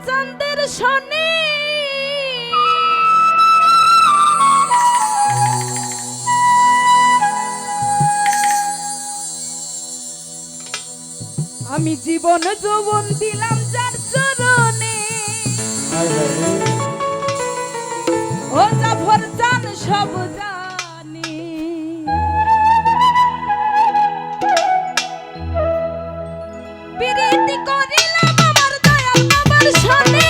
চাঁদের শনি আমি জীবন যৌবন দিলাম যার চরণে ও জাফর জান সব জানি প্রীতি করিলাম আমার দয়াল বাবার সাথে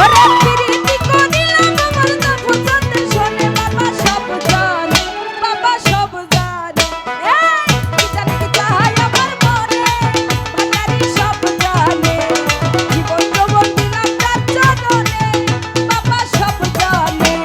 ওরে প্রীতি করিলাম আমার জাফর জানের শোনে বাবা সব জানে বাবা সব জানে কি জানে কি চাই আমার মনে ভান্ডারি সব জানে জীবন যৌবন দিলাম তার চরণে বাবা সব জানে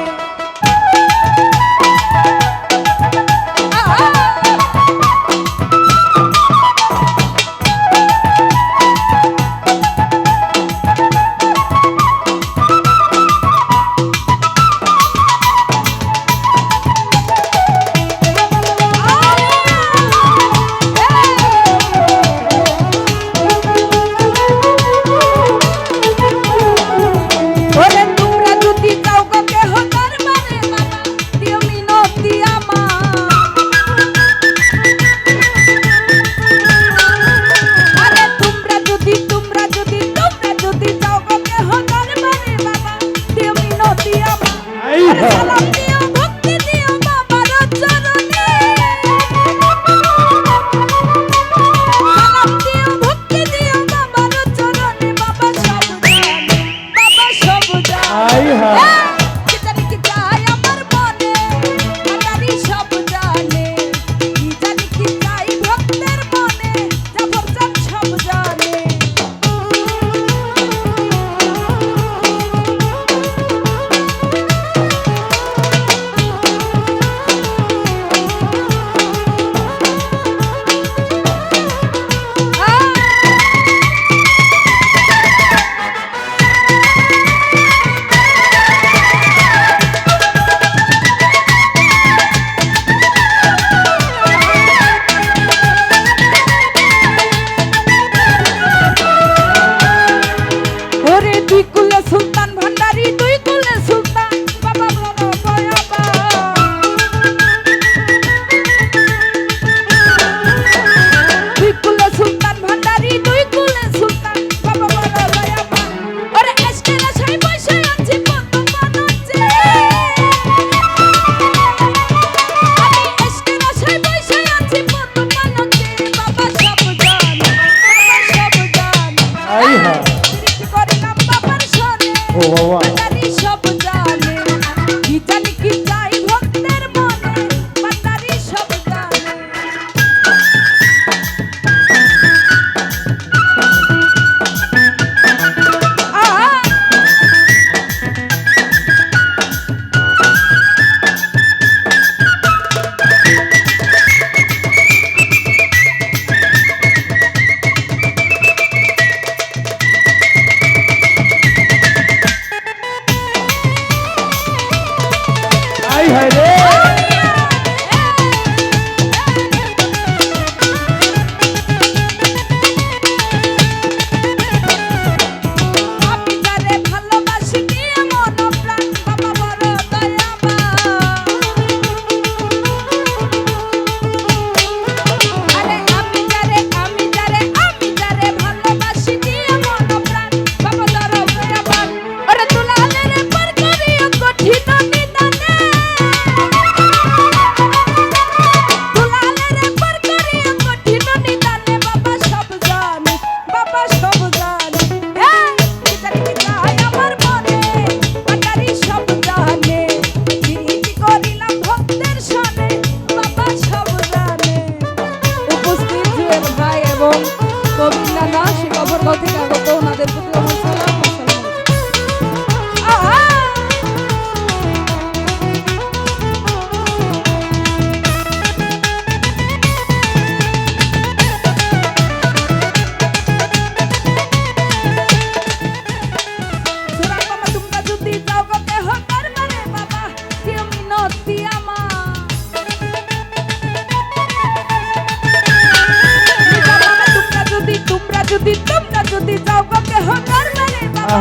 যদি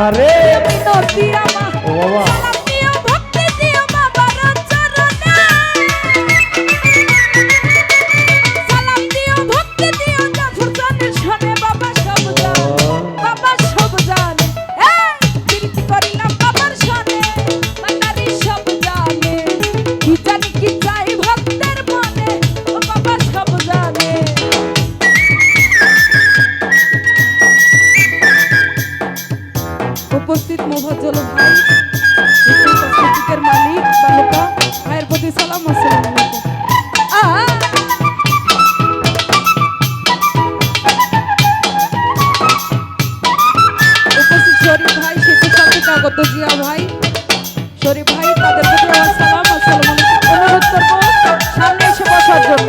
আরে মিনতি আমার ও বাবা সালাম দিও ভক্তি দিও বাবার চরণে সালাম দিও ভক্তি দিও জাফর জানের শোনে বাবা সব জানে এই প্রীতি করিলাম বাবার শোনে মাতারি সব জানে কি জানি কি চাই ভক্তের মনে ও বাবা সব জানে। উপস্থিত মোফাজ্জল ভাই উপস্থিতের মালিক বালুকা ভাইয়ের প্রতি সালাম আসসালামু আলাইকুম। উপস্থিত শরীফ ভাই সেতু সাথে কাগত জিয়া ভাই শরীফ ভাই তাদের প্রতি আমার সালাম আসসালামু আলাইকুম। অনুরোধ করব সামনে এসে বসার জন্য।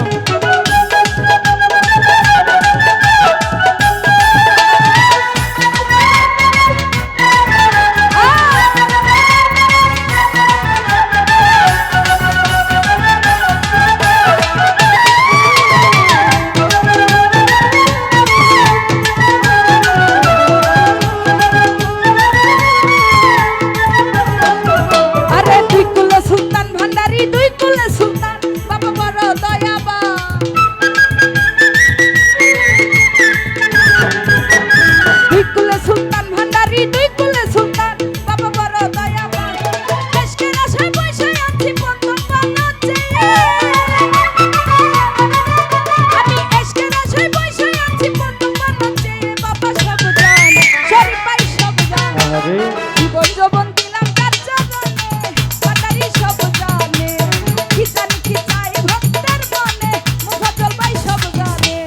জীবন যৌবন দিলাম তার চরণে মাতারি সব জানে কি জানি কি চাই ভক্তের মনে মোফাজ্জল ভাই সব জানে।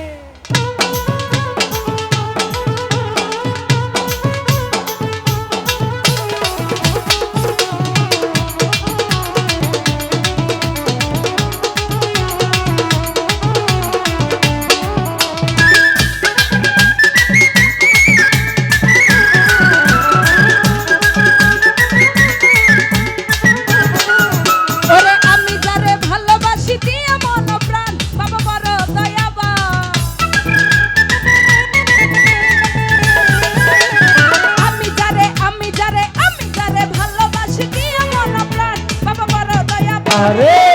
আরে